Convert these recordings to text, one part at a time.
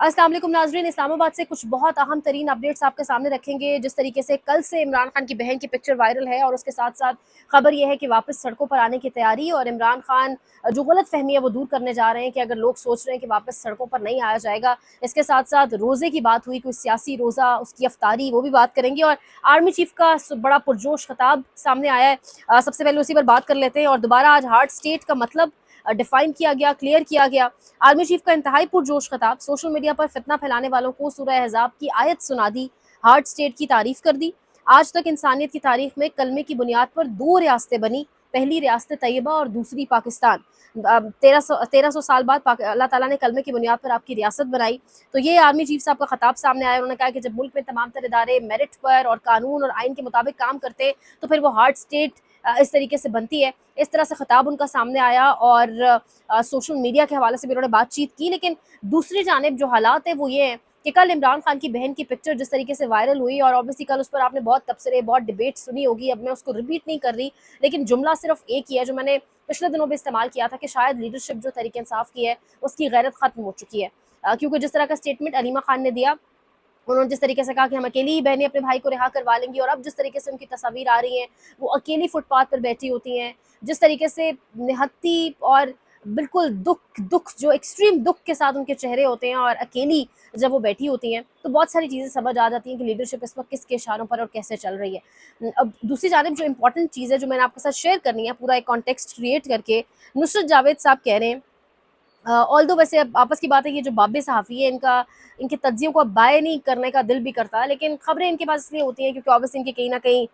अस्सलाम वालेकुम नाज़रीन, इस्लामाबाद से कुछ बहुत अहम तरीन अपडेट्स आपके सामने रखेंगे। जिस तरीके से कल से इमरान खान की बहन की पिक्चर वायरल है और उसके साथ साथ खबर यह है कि वापस सड़कों पर आने की तैयारी, और इमरान खान जो गलत फहमी है वो दूर करने जा रहे हैं कि अगर लोग सोच रहे हैं कि वापस सड़कों पर नहीं आया जाएगा। इसके साथ साथ रोज़े की बात हुई, कोई सियासी रोज़ा, उसकी अफ्तारी, वो भी बात करेंगे। और आर्मी चीफ का बड़ा पुरजोश खिताब सामने आया है। सबसे पहले उसी पर बात कर लेते हैं। और दोबारा आज हार्ड स्टेट का मतलब डिफाइन किया गया, क्लियर किया गया। आर्मी चीफ का इंतहाई पुरजोश खिताब, सोशल मीडिया पर फितना फैलाने वालों को सूरह अहज़ाब की आयत सुना दी, हार्ड स्टेट की तारीफ कर दी। आज तक इंसानियत की तारीख में कलमे की बुनियाद पर दो रियासतें बनी, पहली रियासत तैयबा और दूसरी पाकिस्तान। 1300 साल बाद अल्लाह ताला ने कलमे की बुनियाद पर आपकी रियासत बनाई। तो ये आर्मी चीफ साहब का खिताब सामने आया। उन्होंने कहा कि जब मुल्क में तमाम तर इदारे मेरिट पर और कानून और आइन के मुताबिक काम करते तो फिर वो हार्ड स्टेट इस तरीके से बनती है। इस तरह से खिताब उनका सामने आया और सोशल मीडिया के हवाले से भी उन्होंने बातचीत की। लेकिन दूसरी जानिब जो हालात है वो ये हैं कि कल इमरान खान की बहन की पिक्चर जिस तरीके से वायरल हुई, और ऑब्वियसली कल उस पर आपने बहुत तबसरे, बहुत डिबेट सुनी होगी, अब मैं उसको रिपीट नहीं कर रही, लेकिन जुमला सिर्फ एक ही है जो मैंने पिछले दिनों भी इस्तेमाल किया था कि शायद लीडरशिप जो तरीके इंसाफ की है उसकी गैरत ख़त्म हो चुकी है। क्योंकि जिस तरह का स्टेटमेंट अलीमा खान ने दिया, उन्होंने जिस तरीके से कहा कि हम अकेली ही बहनें अपने भाई को रिहा करवा लेंगी, और अब जिस तरीके से उनकी तस्वीर आ रही हैं वो अकेली फुटपाथ पर बैठी होती हैं, जिस तरीके से निहत्ती और बिल्कुल दुख दुख जो एक्सट्रीम दुख के साथ उनके चेहरे होते हैं और अकेली जब वो बैठी होती हैं, तो बहुत सारी चीज़ें समझ आ जाती हैं कि लीडरशिप इस वक्त किसके इशारों पर और कैसे चल रही है। अब दूसरी जानिब जो इंपॉर्टेंट चीज़ है जो मैंने आपके साथ शेयर करनी है, पूरा एक कॉन्टेक्स्ट क्रिएट करके, नुसरत जावेद साहब कह रहे हैं, ऑल्दो वैसे अब आपस की बात है, ये जो बाबे सहाफ़ी है इनके तज्ज़ियों को अब बाय नहीं करने का दिल भी करता है, लेकिन खबरें इनके पास इसलिए होती हैं क्योंकि ऑब्वियसली इनके कहीं न कहीं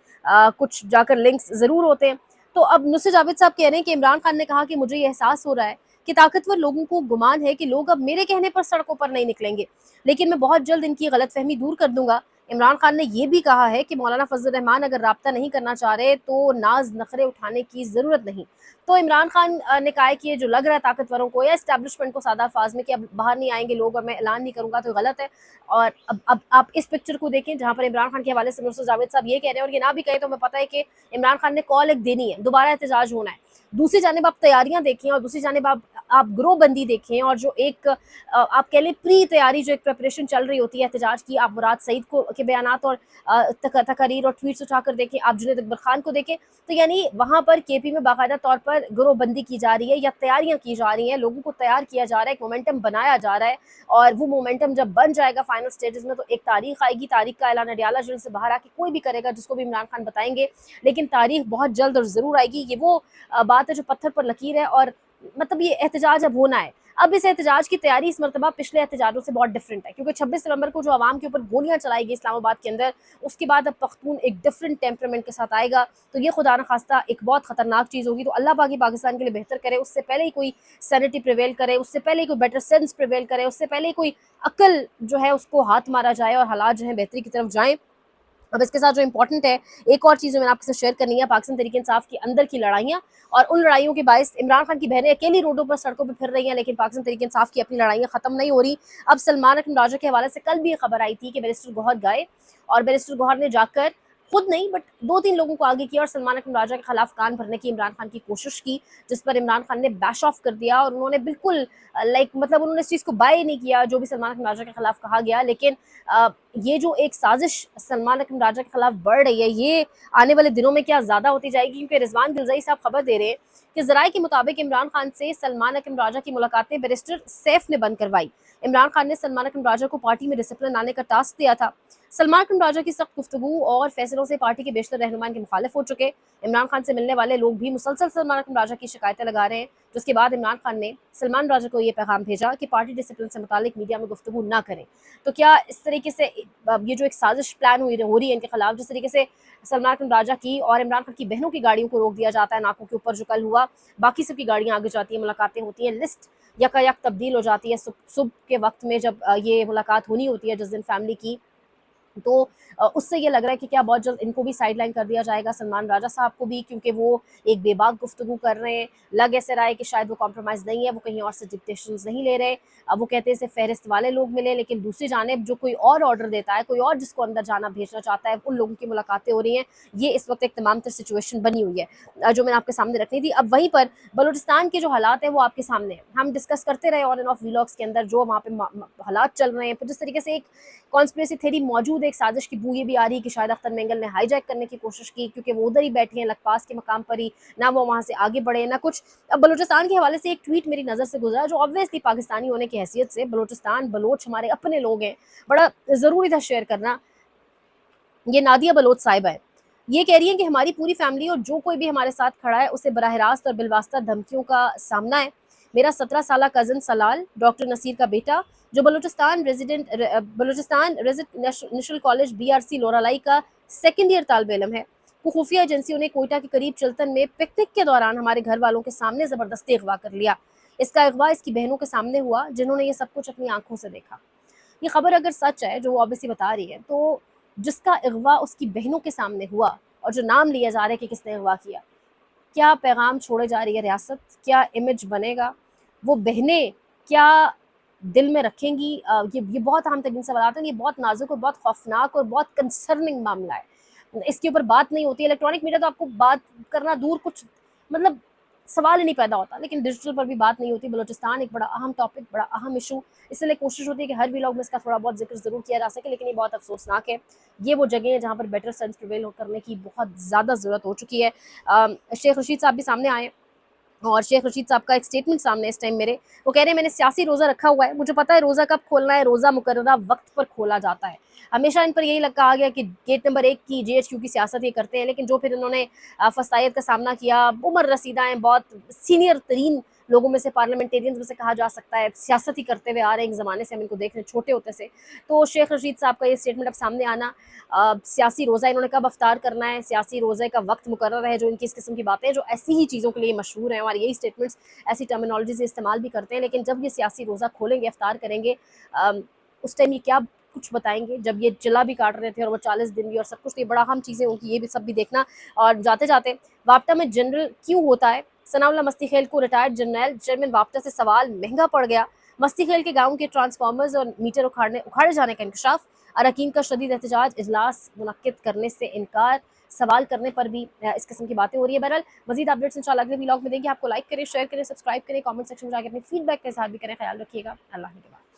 कुछ जाकर लिंक्स ज़रूर होते हैं। तो अब नुसरत जावेद साहब कह रहे हैं कि इमरान खान ने कहा कि मुझे ये एहसास हो रहा है कि ताकतवर लोगों को गुमान है कि लोग अब मेरे कहने पर सड़कों पर नहीं निकलेंगे, लेकिन मैं बहुत जल्द इनकी गलतफ़हमी दूर कर दूँगा। इमरान खान ने ये भी कहा है कि मौलाना फजल रहमान अगर राब्ता नहीं करना चाह रहे तो नाज़ नखरे उठाने की ज़रूरत नहीं। तो इमरान खान ने कहा है कि ये जो लग रहा है ताकतवरों को या एस्टैब्लिशमेंट को सादा अल्फाज में कि अब बाहर नहीं आएंगे लोग और मैं ऐलान नहीं करूंगा, तो गलत है। और अब आप इस पिक्चर को देखें जहां पर इमरान खान के हवाले से नुसरत जावेद साहब ये कह रहे हैं, और ये ना भी कहे तो हमें पता है कि इमरान खान ने कॉल एक देनी है, दोबारा एहतजाज होना है। दूसरी जानिब आप तैयारियां देखें, और दूसरी जानिब आप ग्रोहबंदी देखें, और जो एक आप कह लें प्री तैयारी, जो एक प्रिपरेशन चल रही होती है एहतजाज की, आप मुराद सईद को के बयानात और तकारीर और ट्वीट्स उठाकर देखें, आप जुनैद अकबर खान को देखें, तो यानी वहाँ पर केपी में बाकायदा तौर पर ग्रोहबंदी की जा रही है या तैयारियां की जा रही हैं, लोगों को तैयार किया जा रहा है, एक मोमेंटम बनाया जा रहा है। और वो मोमेंटम जब बन जाएगा फाइनल स्टेजेस में तो एक तारीख आएगी, तारीख का ऐलान अडियाला जेल से बाहर आके कोई भी करेगा, जिसको भी इमरान खान बताएंगे, लेकिन तारीख बहुत जल्द और ज़रूर आएगी। ये वो बात है जो पत्थर पर लकीर है, और मतलब ये एहतजाज अब होना है। अब इस एहतजाज की तैयारी इस मरतबा पिछले एहतजाजों से बहुत डिफरेंट है, क्योंकि 26 नवंबर को जो आवाम के ऊपर गोलियां चलाई गई इस्लामाबाद के अंदर, उसके बाद अब पख्तून एक डिफरेंट टेम्परामेंट के साथ आएगा, तो ये खुदा न खास्ता एक बहुत खतरनाक चीज़ होगी। तो अल्लाह पाक ही पाकिस्तान के लिए बेहतर करे, उससे पहले ही कोई सैनिटी प्रिवेल करे, उससे पहले ही कोई बेटर सेंस प्रिवेल करे, उससे पहले ही कोई अकल जो है उसको हाथ मारा जाए और हालात जो है बेहतरी की तरफ जाएँ। अब इसके साथ जो इम्पोर्टेंट है, एक और चीज़ जो मैंने आपके साथ शेयर करनी है, पाकिस्तान तहरीक इंसाफ की अंदर की लड़ाइयाँ, और उन लड़ाइयों के बायस इमरान खान की बहनें अकेली रोडों पर सड़कों पर फिर रही हैं, लेकिन पाकिस्तान तहरीक इंसाफ की अपनी लड़ाइयाँ ख़त्म नहीं हो रही। अब सलमान अकरम राजा के हवाले से कल भी ये खबर आई थी कि बैरिस्टर गौहर गए, और बैरिस्टर गौहर ने जाकर खुद नहीं बट 2-3 लोगों को आगे किया और सलमान अकरम राजा के खिलाफ कान भरने की इमरान खान की कोशिश की, जिस पर इमरान खान ने बैश ऑफ कर दिया, और उन्होंने बिल्कुल मतलब उन्होंने इस चीज़ को बाय नहीं किया जो भी सलमान अकरम राजा के खिलाफ कहा गया। लेकिन ये जो एक साजिश सलमान अकरम राजा के खिलाफ बढ़ रही है, ये आने वाले दिनों में क्या ज़्यादा होती जाएगी, क्योंकि रिजवान गिलज़ाई साहब खबर दे रहे हैं कि ज़राए के मुताबिक इमरान खान से सलमान अकरम राजा की मुलाकातें बैरिस्टर सैफ ने बंद करवाई। इमरान खान ने सलमान अकरम राजा को पार्टी में डिसिप्लिन लाने का टास्क दिया था। सलमान अकरम राजा की सख्त गुफ्तगू और फैसलों से पार्टी के बेशतर रहनुमा इनके मुखालिफ हो चुके। इमरान खान से मिलने वाले लोग भी मुसलसल सलमान अकरम राजा की शिकायतें लगा रहे हैं, जिसके बाद इमरान खान ने सलमान राजा को ये पैगाम भेजा कि पार्टी डिसिप्लिन से मुतालिक मीडिया में गुफ्तगू ना करें। तो क्या इस तरीके से ये जो एक साजिश प्लान हो रही है इनके खिलाफ, जिस तरीके से सलमान अकरम राजा की और इमरान खान की बहनों की गाड़ियों को रोक दिया जाता है नाकों के ऊपर, जो कल हुआ, बाकी सबकी गाड़ियाँ आगे जाती हैं, मुलाकातें होती हैं, लिस्ट यकायक तब्दील हो जाती है सुबह के वक्त में जब ये मुलाकात होनी होती है, जिस दिन फैमिली की तो उससे ये लग रहा है कि क्या बहुत जल्द इनको भी साइड लाइन कर दिया जाएगा, सलमान राजा साहब को भी, क्योंकि वो एक बेबाक गुफ्तगू कर रहे हैं। लग ऐसे रहा है कि शायद वो कॉम्प्रोमाइज़ नहीं है, वो कहीं और से डिक्टेशंस नहीं ले रहे। अब वो कहते हैं सिर्फ फ़हरिस्त वाले लोग मिले, लेकिन दूसरी जानिब जो कोई और ऑर्डर देता है, कोई और जिसको अंदर जाना भेजना चाहता है, उन लोगों की मुलाकातें हो रही हैं। ये इस वक्त एक तमाम तर सिचुएशन बनी हुई है जो मैंने आपके सामने रखनी थी। अब वहीं पर बलूचिस्तान के जो हालात हैं वो आपके सामने हैं। हम डिस्कस करते रहे ऑन एंड ऑफ व्लॉग्स के अंदर जो वहाँ पे हालात चल रहे हैं, फिर जिस तरीके से एक कॉन्स्पिरेसी थ्योरी मौजूद है, एक साजिश की बू ये भी आ रही है कि शायद अख्तर मेंगल ने हाईजैक करने की कोशिश की, क्योंकि वो उधर ही बैठी हैं लखपास के मकाम पर ही, ना वो वहाँ से आगे बढ़े ना कुछ। अब बलूचिस्तान के हवाले से एक ट्वीट मेरी नज़र से गुजरा जो ऑब्वियसली पाकिस्तानी होने की हैसियत से, बलूचिस्तान बलोच हमारे अपने लोग हैं, बड़ा ज़रूरी था शेयर करना। ये नादिया बलोच साहिबा है। ये कह रही हैं कि हमारी पूरी फैमिली और जो कोई भी हमारे साथ खड़ा है उसे बराह रास्त और बिलवास्ता धमकियों का सामना है। मेरा 17 साला कज़न सलाल, डॉक्टर नसीर का बेटा, जो Balochistan residential college BRC Loralai का सेकंड ईयर तालिब इल्म है, को खुफिया एजेंसियों ने कोयटा के करीब चिल्तन में पिकनिक के दौरान हमारे घर वालों के सामने ज़बरदस्ती अगवा कर लिया। इसका अगवा इसकी बहनों के सामने हुआ, जिन्होंने ये सब कुछ अपनी आंखों से देखा। ये खबर अगर सच है जो वो ऑब्वियसली बता रही है, तो जिसका अगवा उसकी बहनों के सामने हुआ और जो नाम लिया जा रहा है कि किसने अगवा किया, क्या पैगाम छोड़े जा रही है रियासत? क्या इमेज बनेगा? वो बहनें क्या दिल में रखेंगी? ये बहुत अहम तरीन सवाल हैं। ये बहुत नाजुक और बहुत खौफनाक और बहुत कंसर्निंग मामला है। इसके ऊपर बात नहीं होती। इलेक्ट्रॉनिक मीडिया तो आपको बात करना दूर, कुछ मतलब सवाल ही नहीं पैदा होता, लेकिन डिजिटल पर भी बात नहीं होती। बलूचिस्तान एक बड़ा अहम टॉपिक, बड़ा अहम इशू, इसलिए कोशिश होती है कि हर व्लॉग में इसका थोड़ा बहुत जिक्र ज़रूर किया जा सके, लेकिन ये बहुत अफसोसनाक है। ये वो जगह है जहाँ पर बेटर सेंस प्रिवेल करने की बहुत ज़्यादा ज़रूरत हो चुकी है। शेख रशीद साहब भी सामने आए और शेख रशीद साहब का एक स्टेटमेंट सामने इस टाइम मेरे, वो कह रहे हैं मैंने सियासी रोज़ा रखा हुआ है, मुझे पता है रोज़ा कब खोलना है, रोज़ा मुकर्ररा वक्त पर खोला जाता है। हमेशा इन पर यही कहा गया कि गेट नंबर 1 की जेएचक्यू की सियासत ये करते हैं, लेकिन जो फिर इन्होंने फसायत का सामना किया, उमर रसीदा हैं, बहुत सीनियर तरीन लोगों में से, पार्लियामेंटेरियंस में से कहा जा सकता है, सियासत ही करते हुए आ रहे हैं एक ज़माने से, हम इनको देख रहे हैं छोटे होते से। तो शेख रशीद साहब का ये स्टेटमेंट अब सामने आना, सियासी रोज़ा इन्होंने कब अफ्तार करना है, सियासी रोज़े का वक्त मुकर्रर है, जो इनकी इस किस्म की बातें जो ऐसी ही चीज़ों के लिए मशहूर हैं और यही स्टेटमेंट्स ऐसी टर्मिनोलॉजी से इस्तेमाल भी करते हैं, लेकिन जब ये सियासी रोज़ा खोलेंगे, अफ्तार करेंगे, उस टाइम ये क्या कुछ बताएंगे, जब ये चिल्ला भी काट रहे थे और वो 40 दिन भी और सब कुछ, तो ये बड़ा अहम चीज़ें होंगी, ये भी सब भी देखना। और जाते जाते वाप्टा में जनरल क्यों होता है? सनाउल्लाह मस्ती खेल को रिटायर्ड जनरल चेयरमैन वाप्टा से सवाल महंगा पड़ गया। मस्ती खेल के गाँव के ट्रांसफार्मर्स और मीटर उखाड़े जाने का इंकशाफ, अरकान का शदीद एहतजाज, इजलास मुनक्किद करने से इनकार, सवाल करने पर भी इस किस्म की बातें हो रही है। बहरहाल मज़ीद अपडेट्स इंशाल्लाह अगले व्लॉग में देंगे। आपको लाइक करें, शेयर करें, सब्सक्राइब करें, कमेंट सेक्शन में जाकर अपनी फीडबैक का इज़हार भी करें। ख्याल रखिएगा। अल्लाह के बाद।